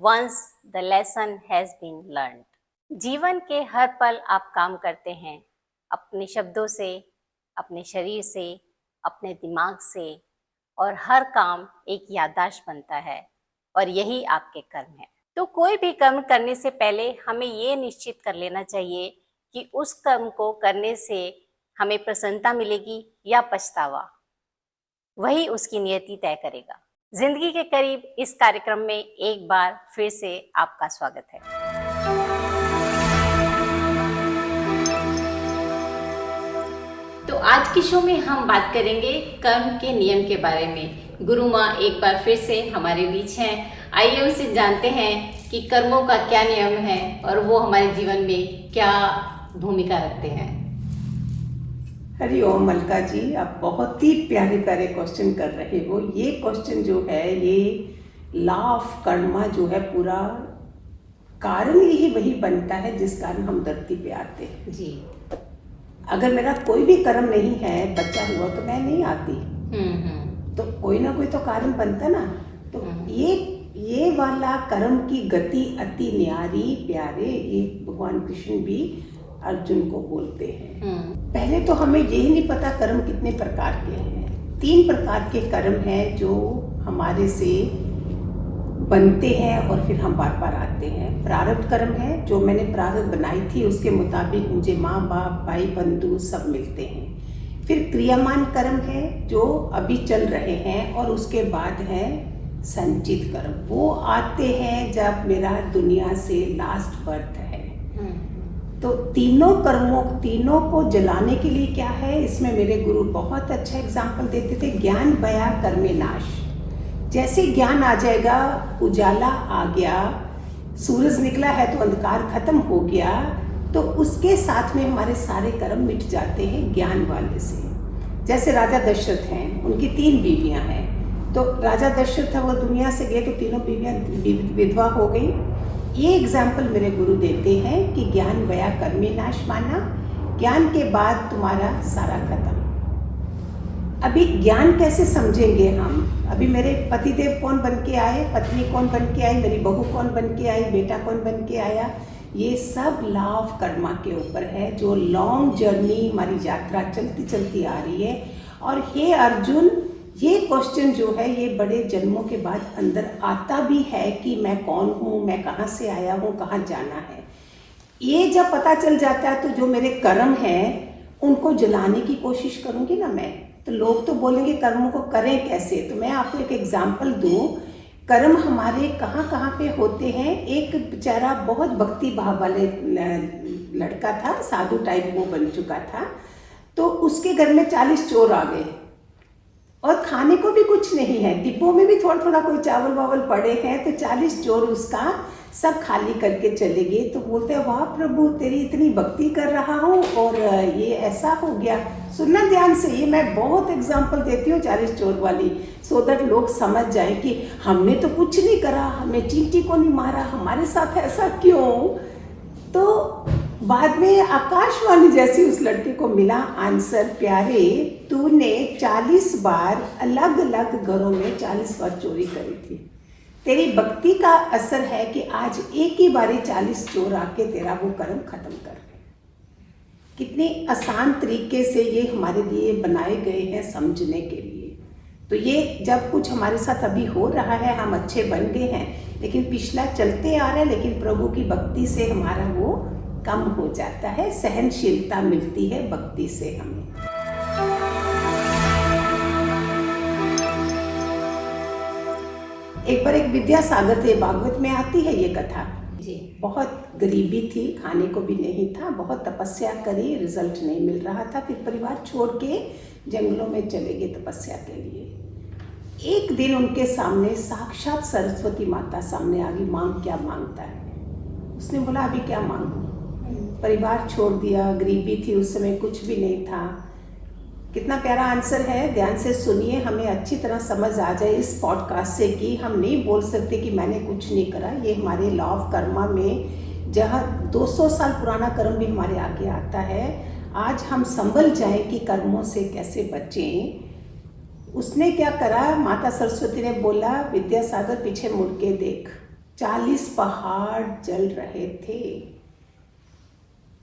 once the lesson has been learned. जीवन के हर पल आप काम करते हैं, अपने शब्दों से, अपने शरीर से, अपने दिमाग से, और हर काम एक याददाश्त बनता है और यही आपके कर्म है। तो कोई भी कर्म करने से पहले हमें ये निश्चित कर लेना चाहिए कि उस कर्म को करने से हमें प्रसन्नता मिलेगी या पछतावा, वही उसकी नियति तय करेगा। जिंदगी के करीब इस कार्यक्रम में एक बार फिर से आपका स्वागत है। तो आज के शो में हम बात करेंगे कर्म के नियम के बारे में। गुरु माँ एक बार फिर से हमारे बीच हैं। आइए उनसे जानते हैं कि कर्मों का क्या नियम है और वो हमारे जीवन में क्या भूमिका रखते हैं। हरि ओम मलका जी, आप बहुत ही प्यारे प्यारे क्वेश्चन कर रहे हो। ये क्वेश्चन जो है, ये लॉ ऑफ कर्मा जो है, पूरा कारण ही वही बनता है जिस कारण हम धरती पे आते हैं जी। अगर मेरा कोई भी कर्म नहीं है, बच्चा हुआ तो मैं नहीं आती। तो कोई ना कोई तो कारण बनता ना। तो ये वाला कर्म की गति अति न्यारी प्यारे, ये भगवान कृष्ण भी अर्जुन को बोलते हैं। पहले तो हमें यही नहीं पता कर्म कितने प्रकार के हैं। 3 प्रकार के कर्म हैं जो हमारे से बनते हैं और फिर हम बार बार आते हैं। प्रारब्ध कर्म है, जो मैंने प्रारब्ध बनाई थी उसके मुताबिक मुझे माँ बाप भाई बंधु सब मिलते हैं। फिर क्रियामान कर्म है जो अभी चल रहे हैं, और उसके बाद है संचित कर्म। वो आते हैं जब मेरा दुनिया से लास्ट बर्थ है। तो तीनों कर्मों, तीनों को जलाने के लिए क्या है, इसमें मेरे गुरु बहुत अच्छा एग्जाम्पल देते थे। ज्ञान बया कर्मे नाश। जैसे ज्ञान आ जाएगा, उजाला आ गया, सूरज निकला है तो अंधकार खत्म हो गया, तो उसके साथ में हमारे सारे कर्म मिट जाते हैं ज्ञान वाले से। जैसे राजा दशरथ हैं, उनकी 3 बीवियां हैं। तो राजा दशरथ वो दुनिया से गए तो तीनों बीवियां विधवा हो गई। ये एग्जाम्पल मेरे गुरु देते हैं कि ज्ञान बया कर्मे नाश माना, ज्ञान के बाद तुम्हारा सारा खत्म। अभी ज्ञान कैसे समझेंगे हम? अभी मेरे पतिदेव कौन बन के आए, पत्नी कौन बन के आई, मेरी बहू कौन बन के आई, बेटा कौन बन के आया, ये सब लॉ ऑफ कर्मा के ऊपर है। जो लॉन्ग जर्नी हमारी यात्रा चलती चलती आ रही है। और हे अर्जुन, ये क्वेश्चन जो है ये बड़े जन्मों के बाद अंदर आता भी है कि मैं कौन हूँ, मैं कहाँ से आया हूँ, कहाँ जाना है। ये जब पता चल जाता है तो जो मेरे कर्म हैं उनको जलाने की कोशिश करूँगी ना मैं। तो लोग तो बोलेंगे कर्मों को करें कैसे, तो मैं आपको एक एग्जाम्पल दूँ। कर्म हमारे कहाँ कहाँ पे होते हैं। एक बेचारा बहुत भक्ति भाव वाले लड़का था, साधु टाइप वो बन चुका था। तो उसके घर में 40 चोर आ गए और खाने को भी कुछ नहीं है, डिब्बों में भी थोड़ा थोड़ा कोई चावल वावल पड़े हैं। तो 40 चोर उसका सब खाली करके चले गए। तो बोलते हैं, वाह प्रभु, तेरी इतनी भक्ति कर रहा हूँ और ये ऐसा हो गया। सुनना ध्यान से, ये मैं बहुत एग्जाम्पल देती हूँ 40 चोर वाली, सो दैट लोग समझ जाए कि हमने तो कुछ नहीं करा, हमें चींटी को नहीं मारा, हमारे साथ ऐसा क्यों। तो बाद में आकाशवाणी जैसी उस लड़के को मिला आंसर, प्यारे तूने 40 बार अलग अलग घरों में 40 बार चोरी करी थी। तेरी भक्ति का असर है कि आज एक ही बारी 40 चोर आके तेरा वो कर्म खत्म कर रहे। कितने आसान तरीके से ये हमारे लिए बनाए गए हैं समझने के लिए। तो ये जब कुछ हमारे साथ अभी हो रहा है, हम अच्छे बन गए हैं, लेकिन पिछला चलते आ रहा है, लेकिन प्रभु की भक्ति से हमारा वो कम हो जाता है। सहनशीलता मिलती है भक्ति से हमें। एक बार एक विद्यासागर थे, भागवत में आती है ये कथा जी। बहुत गरीबी थी, खाने को भी नहीं था, बहुत तपस्या करी, रिजल्ट नहीं मिल रहा था। फिर परिवार छोड़ के जंगलों में चले गए तपस्या के लिए। एक दिन उनके सामने साक्षात सरस्वती माता सामने आ गई। मांग क्या मांगता है? उसने बोला, अभी क्या मांगू? परिवार छोड़ दिया, गरीबी थी उस समय, कुछ भी नहीं था। कितना प्यारा आंसर है, ध्यान से सुनिए, हमें अच्छी तरह समझ आ जाए इस पॉडकास्ट से कि हम नहीं बोल सकते कि मैंने कुछ नहीं करा। ये हमारे लॉ ऑफ कर्मा में, जहाँ 200 साल पुराना कर्म भी हमारे आगे आता है। आज हम संभल जाएं कि कर्मों से कैसे बचें। उसने क्या करा, माता सरस्वती ने बोला, विद्यासागर पीछे मुड़ के देख, 40 पहाड़ जल रहे थे।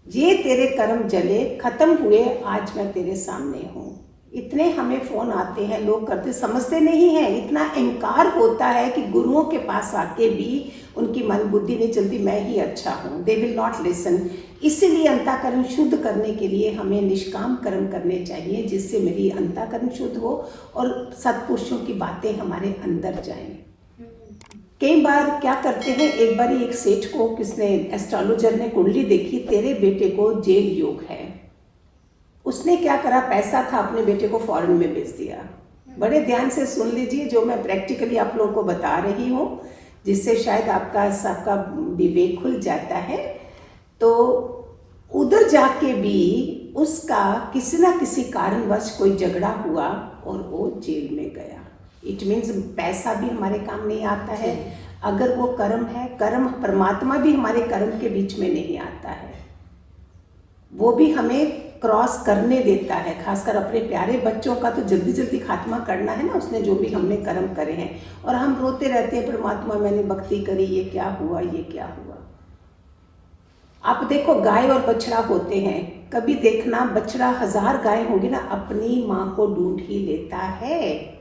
ये तेरे कर्म जले, खत्म हुए, आज मैं तेरे सामने हूँ। इतने हमें फोन आते हैं, लोग करते समझते नहीं है, इतना इनकार होता है कि गुरुओं के पास आके भी उनकी मन बुद्धि नहीं चलती, मैं ही अच्छा हूँ, दे विल नॉट लिसन। इसीलिए अंतःकरण शुद्ध करने के लिए हमें निष्काम कर्म करने चाहिए, जिससे मेरी अंतःकरण शुद्ध हो और सत्पुरुषों की बातें हमारे अंदर जाएं। कई बार क्या करते हैं, एक बार एक सेठ को किसने, एस्ट्रोलॉजर ने कुंडली देखी, तेरे बेटे को जेल योग है। उसने क्या करा, पैसा था, अपने बेटे को फॉरेन में भेज दिया। बड़े ध्यान से सुन लीजिए जो मैं प्रैक्टिकली आप लोगों को बता रही हूँ, जिससे शायद आपका सबका विवेक खुल जाता है। तो उधर जाके भी उसका किसी ना किसी कारणवश कोई झगड़ा हुआ और वो जेल में गया। इट मीन्स पैसा भी हमारे काम नहीं आता है। अगर वो कर्म है, कर्म परमात्मा भी हमारे कर्म के बीच में नहीं आता है, वो भी हमें क्रॉस करने देता है। खासकर अपने प्यारे बच्चों का तो जल्दी जल्दी खात्मा करना है ना, उसने जो भी हमने कर्म करे हैं, और हम रोते रहते हैं, परमात्मा मैंने भक्ति करी, ये क्या हुआ, ये क्या हुआ। आप देखो गाय और बछड़ा होते हैं, कभी देखना बछड़ा 1000 गाय होगी ना, अपनी माँ को ढूंढ ही लेता है।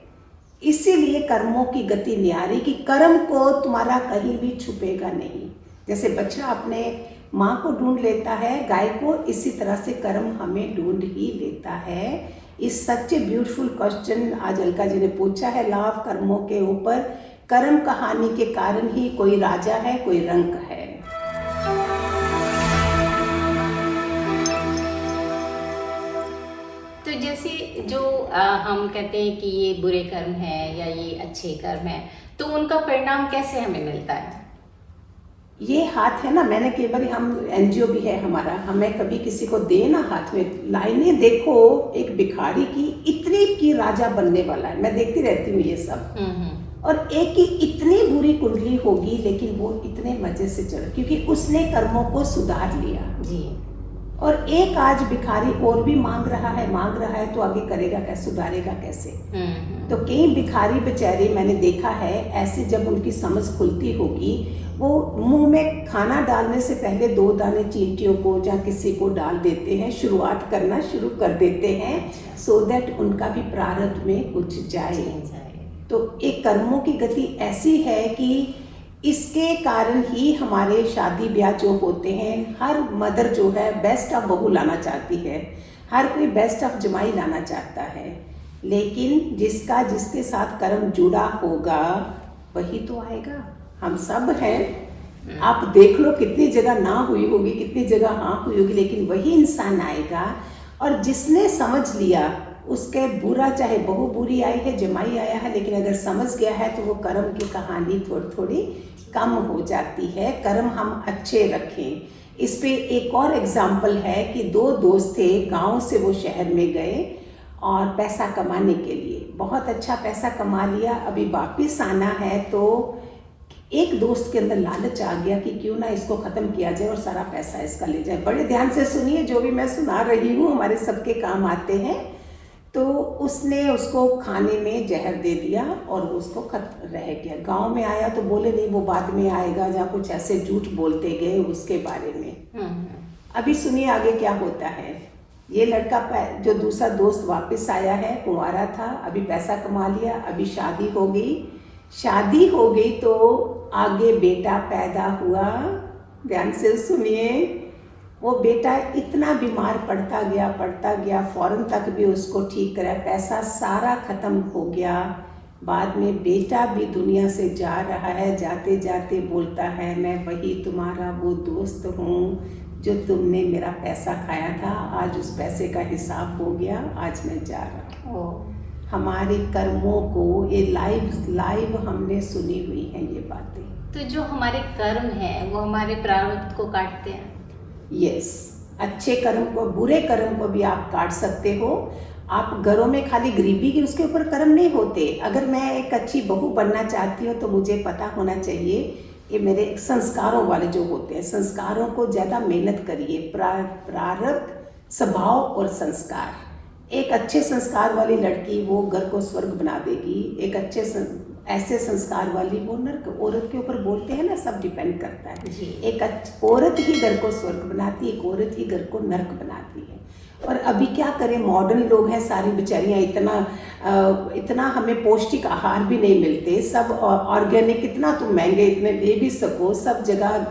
इसीलिए कर्मों की गति न्यारी, कि कर्म को तुम्हारा कहीं भी छुपेगा नहीं। जैसे बछड़ा अपने माँ को ढूंढ लेता है, गाय को, इसी तरह से कर्म हमें ढूंढ ही लेता है। इस सच ए ब्यूटीफुल क्वेश्चन आज अलका जी ने पूछा है, लॉ ऑफ कर्मों के ऊपर। कर्म कहानी के कारण ही कोई राजा है, कोई रंक है। तो जैसे जो हम कहते हैं कि ये बुरे कर्म है या ये अच्छे कर्म है, तो उनका परिणाम कैसे हमें मिलता है? ये हाथ है ना, मैंने कई बार, हम एनजीओ भी है हमारा, हमें कभी किसी को दे ना हाथ में लाइनें, देखो एक भिखारी की इतनी की राजा बनने वाला है, मैं देखती रहती हूँ ये सब। और एक की इतनी बुरी कुंडली होगी, लेकिन वो इतने मजे से चढ़, क्योंकि उसने कर्मों को सुधार लिया जी। और एक आज भिखारी और भी मांग रहा है तो आगे करेगा कैसे, सुधारेगा कैसे। तो कई भिखारी बेचारे मैंने देखा है ऐसे, जब उनकी समझ खुलती होगी, वो मुंह में खाना डालने से पहले 2 दाने चींटियों को या किसी को डाल देते हैं, शुरुआत करना शुरू कर देते हैं, सो दैट उनका भी प्रारब्ध में कुछ जाए। तो एक कर्मों की गति ऐसी है कि इसके कारण ही हमारे शादी ब्याह जो होते हैं, हर मदर जो है बेस्ट ऑफ बहू लाना चाहती है, हर कोई बेस्ट ऑफ जमाई लाना चाहता है, लेकिन जिसका जिसके साथ कर्म जुड़ा होगा वही तो आएगा। हम सब हैं, आप देख लो कितनी जगह ना हुई होगी, कितनी जगह हाँ हुई होगी, लेकिन वही इंसान आएगा। और जिसने समझ लिया, उसके बुरा चाहे बहू बुरी आई है, जमाई आया है, लेकिन अगर समझ गया है तो वो कर्म की कहानी थोड़ी थोड़ी कम हो जाती है। कर्म हम अच्छे रखें। इस पे एक और एग्जाम्पल है कि 2 दोस्त थे, गांव से वो शहर में गए और पैसा कमाने के लिए, बहुत अच्छा पैसा कमा लिया। अभी वापिस आना है तो एक दोस्त के अंदर लालच आ गया कि क्यों ना इसको ख़त्म किया जाए और सारा पैसा इसका ले जाए। बड़े ध्यान से सुनिए, जो भी मैं सुना रही हूँ हमारे सबके काम आते हैं। तो उसने उसको खाने में जहर दे दिया और उसको रह गया। गांव में आया तो बोले नहीं वो बाद में आएगा, या कुछ ऐसे झूठ बोलते गए उसके बारे में। अभी सुनिए आगे क्या होता है। ये लड़का जो दूसरा दोस्त वापस आया है, कुंवारा था, अभी पैसा कमा लिया, अभी शादी हो गई तो आगे बेटा पैदा हुआ। ध्यान से सुनिए, वो बेटा इतना बीमार पड़ता गया, फौरन तक भी उसको ठीक करा, पैसा सारा ख़त्म हो गया। बाद में बेटा भी दुनिया से जा रहा है, जाते जाते बोलता है मैं वही तुम्हारा वो दोस्त हूँ जो तुमने मेरा पैसा खाया था, आज उस पैसे का हिसाब हो गया, आज मैं जा रहा हूँ। हमारे कर्मों को ये लाइव हमने सुनी हुई हैं ये बातें। तो जो हमारे कर्म हैं वो हमारे प्रारब्ध को काटते हैं। यस, अच्छे कर्म को, बुरे कर्म को भी आप काट सकते हो। आप घरों में खाली गरीबी की उसके ऊपर कर्म नहीं होते। अगर मैं एक अच्छी बहू बनना चाहती हूँ तो मुझे पता होना चाहिए, ये मेरे संस्कारों वाले जो होते हैं, संस्कारों को ज़्यादा मेहनत करिए। प्रारब्ध, स्वभाव और संस्कार। एक अच्छे संस्कार वाली लड़की वो घर को स्वर्ग बना देगी। एक अच्छे ऐसे संस्कार वाली वो नर्क औरत के ऊपर बोलते हैं ना, सब डिपेंड करता है। जी। एक औरत ही घर को स्वर्ग बनाती है, एक औरत ही घर को नर्क बनाती है। और अभी क्या करें, मॉडर्न लोग हैं सारी बेचारियाँ, इतना हमें पौष्टिक आहार भी नहीं मिलते, सब ऑर्गेनिक, इतना तुम महंगे इतने ले भी सको, सब जगह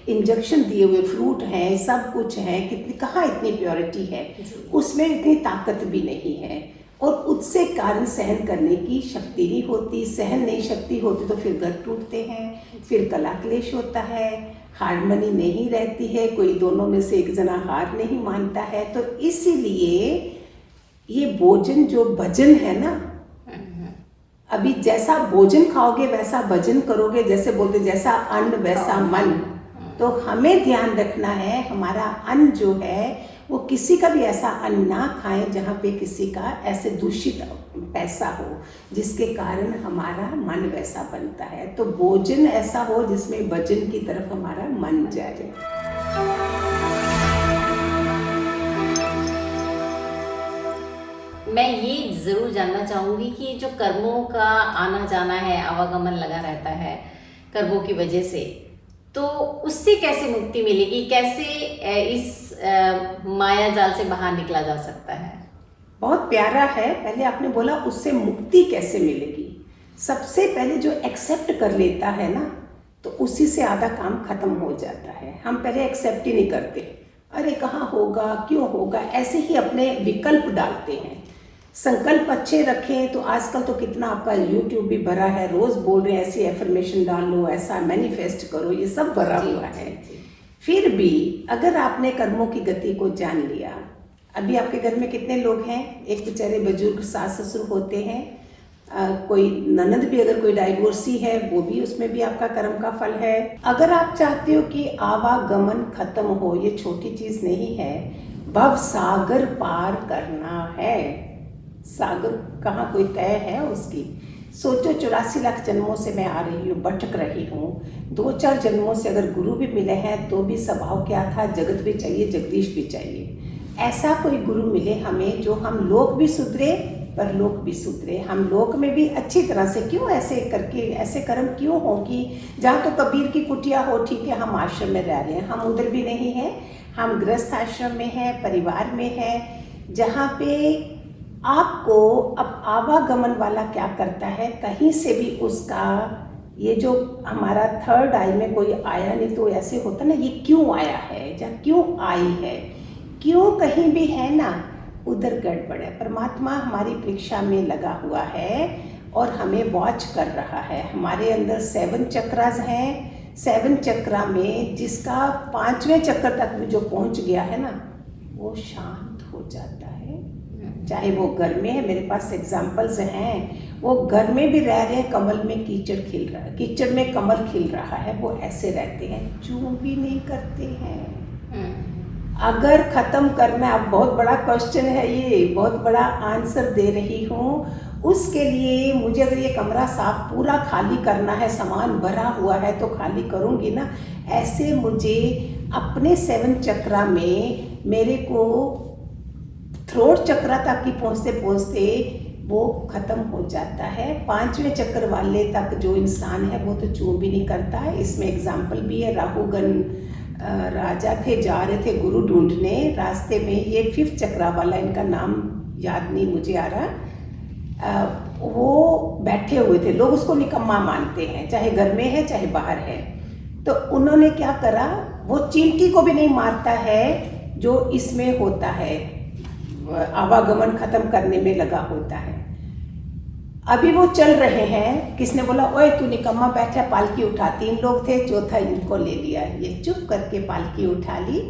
इंजेक्शन दिए हुए फ्रूट हैं, सब कुछ है, कितनी कहाँ इतनी प्योरिटी है, उसमें इतनी ताकत भी नहीं है। और उससे कारण सहन करने की शक्ति नहीं होती, सहन नहीं शक्ति होती तो फिर घर टूटते हैं, फिर कला क्लेश होता है, हार्मनी नहीं रहती है, कोई दोनों में से एक जना हार नहीं मानता है। तो इसीलिए ये भोजन जो भजन है ना, अभी जैसा भोजन खाओगे वैसा भजन करोगे, जैसे बोलते जैसा अन्न वैसा मन। तो हमें ध्यान रखना है हमारा अन्न जो है वो किसी का भी ऐसा अन्न ना खाएं जहाँ पे किसी का ऐसे दूषित पैसा हो जिसके कारण हमारा मन वैसा बनता है। तो भोजन ऐसा हो जिसमें भजन की तरफ हमारा मन जाए। मैं ये ज़रूर जानना चाहूँगी कि जो कर्मों का आना जाना है, आवागमन लगा रहता है कर्मों की वजह से, तो उससे कैसे मुक्ति मिलेगी, कैसे इस माया जाल से बाहर निकला जा सकता है? बहुत प्यारा है। पहले आपने बोला उससे मुक्ति कैसे मिलेगी। सबसे पहले जो एक्सेप्ट कर लेता है ना, तो उसी से आधा काम खत्म हो जाता है। हम पहले एक्सेप्ट ही नहीं करते, अरे कहाँ होगा, क्यों होगा, ऐसे ही अपने विकल्प डालते हैं। संकल्प अच्छे रखें तो आजकल तो कितना आपका YouTube भी भरा है, रोज़ बोल रहे हैं ऐसी एफर्मेशन डालो, ऐसा मैनिफेस्ट करो, ये सब भरा हुआ है। फिर भी अगर आपने कर्मों की गति को जान लिया, अभी आपके घर में कितने लोग हैं, एक बेचारे बुजुर्ग सास ससुर होते हैं, कोई ननद भी अगर कोई डाइवोर्सी है वो भी, उसमें भी आपका कर्म का फल है। अगर आप चाहते हो कि आवागमन खत्म हो, ये छोटी चीज़ नहीं है, भव सागर पार करना है। सागर कहाँ कोई तय है उसकी। सोचो 84 लाख जन्मों से मैं आ रही हूँ, भटक रही हूँ, 2-4 जन्मों से अगर गुरु भी मिले हैं तो भी स्वभाव क्या था, जगत भी चाहिए, जगदीश भी चाहिए। ऐसा कोई गुरु मिले हमें जो हम लोग भी सुधरे पर लोक भी सुधरे, हम लोक में भी अच्छी तरह से, क्यों ऐसे करके ऐसे कर्म क्यों हो कि जहाँ तो कबीर की कुटिया हो, ठीक है हम आश्रम में रह रहे हैं, हम उधर भी नहीं हैं, हम गृहस्थ आश्रम में हैं, परिवार में हैं, जहाँ पे आपको अब आवागमन वाला क्या करता है, कहीं से भी उसका ये जो हमारा थर्ड आई में कोई आया नहीं तो ऐसे होता ना, ये क्यों आया है या क्यों आई है, क्यों कहीं भी है ना, उधर गड़बड़ है। परमात्मा हमारी परीक्षा में लगा हुआ है और हमें वॉच कर रहा है। हमारे अंदर 7 चक्रास हैं, 7 चक्रा में जिसका 5वें चक्र तक भी जो पहुंच गया है ना, वो शांत हो जाता है। चाहे वो घर में है, मेरे पास एग्जाम्पल्स हैं, वो घर में भी रह रहे हैं, कमल में कीचड़ खिल रहा है, कीचड़ में कमल खिल रहा है, वो ऐसे रहते हैं, चूं भी नहीं करते हैं। अगर खत्म करना, अब बहुत बड़ा क्वेश्चन है ये, बहुत बड़ा आंसर दे रही हूँ। उसके लिए मुझे अगर ये कमरा साफ पूरा खाली करना है, सामान भरा हुआ है तो खाली करूँगी ना। ऐसे मुझे अपने 7 चक्रा में मेरे को थ्रोट चक्र तक की पहुँचते पहुँचते वो खत्म हो जाता है। 5वें चक्र वाले तक जो इंसान है वो तो चूं भी नहीं करता है। इसमें एग्जाम्पल भी है, राहुगण राजा थे, जा रहे थे गुरु ढूंढने, रास्ते में ये 5th चक्र वाला, इनका नाम याद नहीं मुझे आ रहा, वो बैठे हुए थे, लोग उसको निकम्मा मानते हैं, चाहे घर में है चाहे बाहर है। तो उन्होंने क्या करा, वो चींटी को भी नहीं मारता है जो इसमें होता है, आवागमन खत्म करने में लगा होता है। अभी वो चल रहे हैं, किसने बोला ओए तू निकम्मा बैठा, पालकी उठा, 3 लोग थे, चौथा इनको ले लिया, ये चुप करके पालकी उठा ली।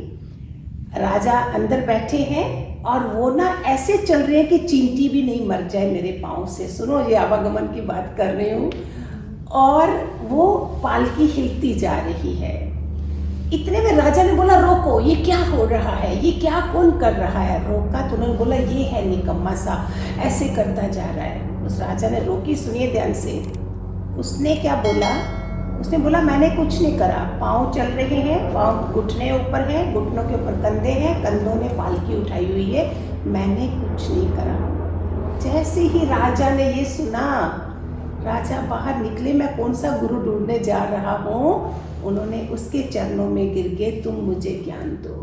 राजा अंदर बैठे हैं और वो ना ऐसे चल रहे हैं कि चींटी भी नहीं मर जाए मेरे पाँव से। सुनो, ये आवागमन की बात कर रही हूँ। और वो पालकी हिलती जा रही है। इतने में राजा ने बोला रोको, ये क्या हो रहा है, ये क्या कौन कर रहा है। रोका तो उन्होंने बोला ये है निकम्मा सा, ऐसे करता जा रहा है। उस राजा ने रोकी, सुनिए ध्यान से। उसने क्या बोला, उसने बोला मैंने कुछ नहीं करा, पाँव चल रहे हैं, पाँव घुटने ऊपर हैं, घुटनों के ऊपर कंधे हैं, कंधों ने पालकी उठाई हुई है, मैंने कुछ नहीं करा। जैसे ही राजा ने ये सुना, राजा बाहर निकले, मैं कौन सा गुरु ढूंढने जा रहा हूँ। उन्होंने उसके चरणों में गिर के तुम मुझे ज्ञान दो।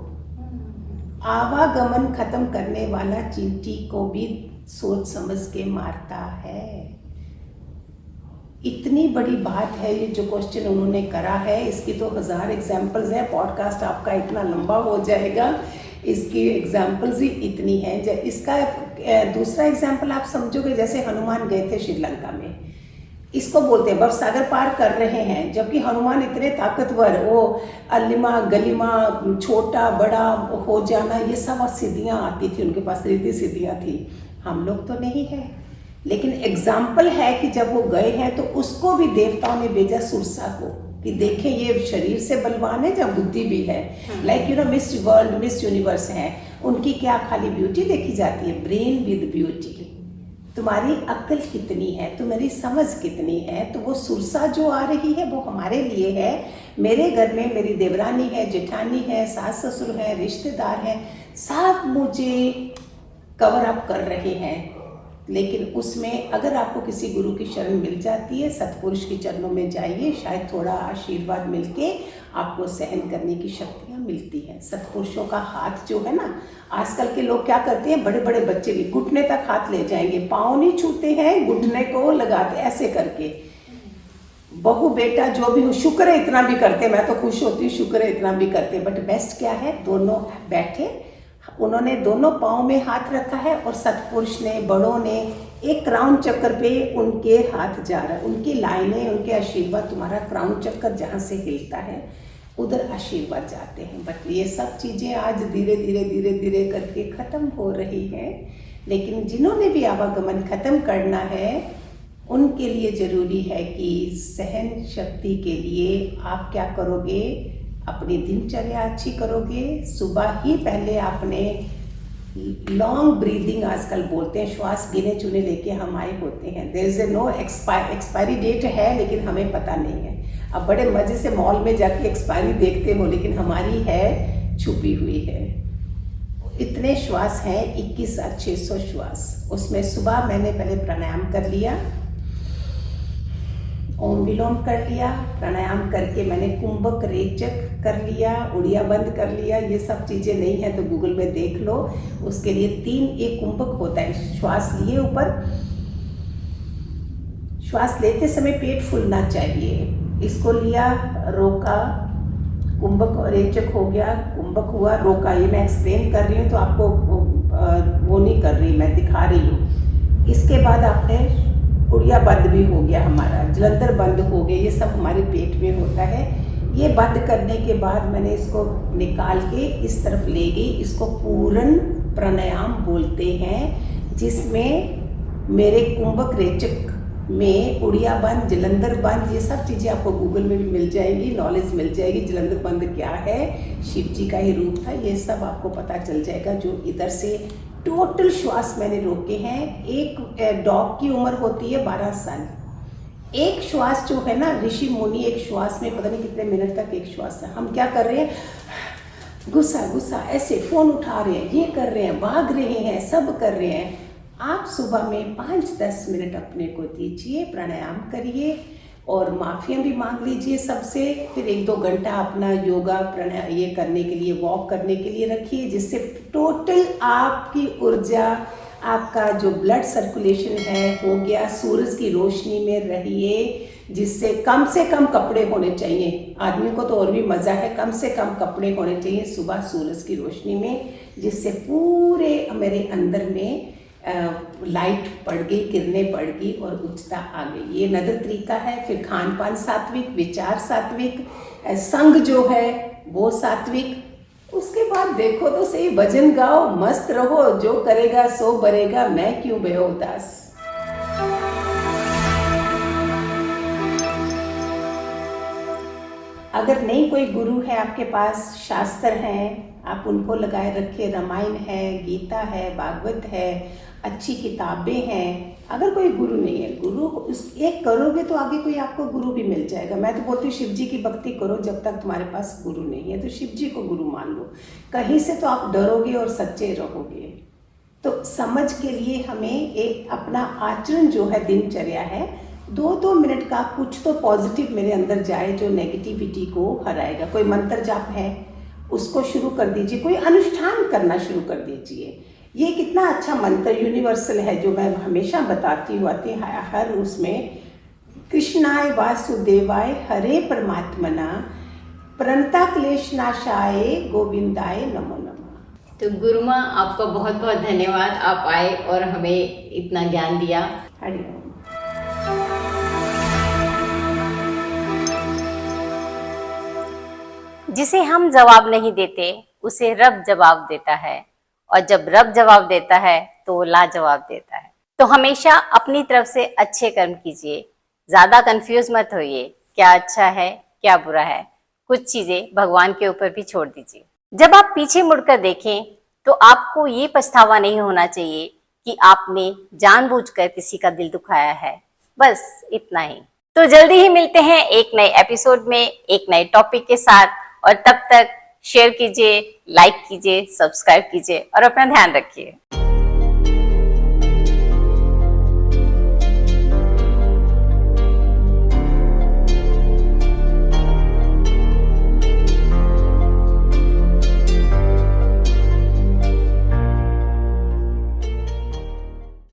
आवागमन खत्म करने वाला चींटी को भी सोच समझ के मारता है। इतनी बड़ी बात है ये जो क्वेश्चन उन्होंने करा है, इसकी तो 1000 एग्जाम्पल्स है। पॉडकास्ट आपका इतना लंबा हो जाएगा, इसकी एग्जाम्पल्स ही इतनी हैं। इसका दूसरा एग्जाम्पल आप समझोगे, जैसे हनुमान गए थे श्रीलंका में, इसको बोलते हैं भवसागर पार कर रहे हैं, जबकि हनुमान इतने ताकतवर, वो अलिमा गलिमा छोटा बड़ा हो जाना, ये सब सिद्धियाँ आती थी उनके पास, रिद्धि सिद्धियाँ थी। हम लोग तो नहीं है, लेकिन एग्जाम्पल है कि जब वो गए हैं तो उसको भी देवताओं ने भेजा सुरसा को कि देखें ये शरीर से बलवान है जब बुद्धि भी है। Like you know miss world miss universe हैं, उनकी क्या खाली ब्यूटी देखी जाती है, ब्रेन विद ब्यूटी। तुम्हारी अक्ल कितनी है, तुम्हारी समझ कितनी है। तो वो सुरसा जो आ रही है वो हमारे लिए है। मेरे घर में मेरी देवरानी है, जेठानी है, सास ससुर है, रिश्तेदार हैं, सब मुझे कवर अप कर रहे हैं। लेकिन उसमें अगर आपको किसी गुरु की शरण मिल जाती है, सतपुरुष के चरणों में जाइए, शायद थोड़ा आशीर्वाद मिलके आपको सहन करने की शक्तियाँ मिलती हैं। सतपुरुषों का हाथ जो है ना, आजकल के लोग क्या करते हैं, बड़े बड़े बच्चे भी घुटने तक हाथ ले जाएंगे, पाँव नहीं छूते हैं, घुटने को लगाते ऐसे करके। बहू बेटा जो भी हो, शुक्र है इतना भी करते, मैं तो खुश होती हूँ, शुक्र है इतना भी करते। बट बेस्ट क्या है, दोनों बैठे, उन्होंने दोनों पाँव में हाथ रखा है और सतपुरुष ने, बड़ों ने एक क्राउन चक्कर पे उनके हाथ जा रहा है, उनकी लाइनें, उनके आशीर्वाद, तुम्हारा क्राउन चक्कर जहाँ से हिलता है उधर आशीर्वाद जाते हैं। बट ये सब चीज़ें आज धीरे धीरे धीरे धीरे करके ख़त्म हो रही हैं। लेकिन जिन्होंने भी आवागमन ख़त्म करना है उनके लिए ज़रूरी है कि सहन शक्ति के लिए आप क्या करोगे, अपनी दिनचर्या अच्छी करोगे। सुबह ही पहले आपने लॉन्ग ब्रीदिंग, आजकल बोलते हैं, श्वास गिने चुने लेके हम आए होते हैं। There is no expiry date है, लेकिन हमें पता नहीं है। अब बड़े मज़े से मॉल में जाके एक्सपायरी देखते हो, लेकिन हमारी है छुपी हुई है। इतने श्वास हैं 21,600 श्वास। उसमें सुबह मैंने पहले प्राणायाम कर लिया, ओम विलोम कर लिया, प्राणायाम करके मैंने कुंभक रेचक कर लिया, उड़िया बंद कर लिया। ये सब चीज़ें नहीं है तो गूगल में देख लो। उसके लिए 3 एक कुंभक होता है, श्वास लिए ऊपर, श्वास लेते समय पेट फूलना चाहिए, इसको लिया, रोका, कुंभक और रेचक हो गया, कुंभक हुआ, रोका। ये मैं एक्सप्लेन कर रही हूँ तो आपको वो नहीं कर रही, मैं दिखा रही हूँ। इसके बाद आपने उड़िया बंद भी हो गया, हमारा जलंधर बंद हो गए, ये सब हमारे पेट में होता है। ये बंद करने के बाद मैंने इसको निकाल के इस तरफ ले गई। इसको पूर्ण प्राणायाम बोलते हैं, जिसमें मेरे कुंभक रेचक में उड़िया बंद, जलंधर बंद, ये सब चीज़ें आपको गूगल में भी मिल जाएगी, नॉलेज मिल जाएगी। जलंधर बंद क्या है, शिव जी का ही रूप था, ये सब आपको पता चल जाएगा। जो इधर से टोटल श्वास मैंने रोके हैं। एक डॉग की उम्र होती है 12 साल। एक श्वास जो है ना, ऋषि मुनि एक श्वास में पता नहीं कितने मिनट तक एक श्वास है। हम क्या कर रहे हैं, गुस्सा गुस्सा ऐसे फ़ोन उठा रहे हैं, ये कर रहे हैं, भाग रहे हैं, सब कर रहे हैं। आप सुबह में 5-10 मिनट अपने को दीजिए, प्राणायाम करिए और माफ़ियाँ भी मांग लीजिए सबसे। फिर 1-2 घंटा अपना योगा प्राणायाम ये करने के लिए, वॉक करने के लिए रखिए, जिससे टोटल आपकी ऊर्जा, आपका जो ब्लड सर्कुलेशन है हो गया। सूरज की रोशनी में रहिए, जिससे कम से कम कपड़े होने चाहिए। आदमी को तो और भी मज़ा है, कम से कम कपड़े होने चाहिए सुबह सूरज की रोशनी में, जिससे पूरे मेरे अंदर में लाइट पड़ गई, किरणें पड़ गई और उच्चता आ गई। ये नदर तरीका है। फिर खान पान सात्विक, विचार सात्विक, संग जो है वो सात्विक। उसके बाद देखो तो सही, भजन गाओ, मस्त रहो, जो करेगा सो बरेगा, मैं क्यों भयो उदास। अगर नहीं कोई गुरु है आपके पास, शास्त्र हैं, आप उनको लगाए रखिए। रामायण है, गीता है, भागवत है, अच्छी किताबें हैं। अगर कोई गुरु नहीं है, गुरु एक करोगे तो आगे कोई आपको गुरु भी मिल जाएगा। मैं तो बोलती हूँ शिव जी की भक्ति करो, जब तक तुम्हारे पास गुरु नहीं है तो शिव जी को गुरु मान लो। कहीं से तो आप डरोगे और सच्चे रहोगे। तो समझ के लिए हमें एक अपना आचरण जो है, दिनचर्या है, 2-2 मिनट का कुछ तो पॉजिटिव मेरे अंदर जाए जो नेगेटिविटी को हराएगा। कोई मंत्र जाप है उसको शुरू कर दीजिए, कोई अनुष्ठान करना शुरू कर दीजिए। ये कितना अच्छा मंत्र यूनिवर्सल है जो मैं हमेशा बताती हूँ हर उसमें, कृष्णाय वासुदेवाय हरे परमात्मना प्रणता क्लेश नाशाय गोविंदाय नमो नमः। तो गुरु माँ आपका बहुत बहुत धन्यवाद, आप आए और हमें इतना ज्ञान दिया। हरिओम। जिसे हम जवाब नहीं देते उसे रब जवाब देता है, और जब रब जवाब देता है तो वो लाजवाब देता है। तो हमेशा अपनी तरफ से अच्छे कर्म कीजिए, ज्यादा कंफ्यूज मत होइए क्या अच्छा है क्या बुरा है, कुछ चीजें भगवान के ऊपर भी छोड़ दीजिए। जब आप पीछे मुड़कर देखें तो आपको ये पछतावा नहीं होना चाहिए कि आपने जानबूझकर किसी का दिल दुखाया है। बस इतना ही। तो जल्दी ही मिलते हैं एक नए एपिसोड में एक नए टॉपिक के साथ, और तब तक शेयर कीजिए, लाइक कीजिए, सब्सक्राइब कीजिए और अपना ध्यान रखिए।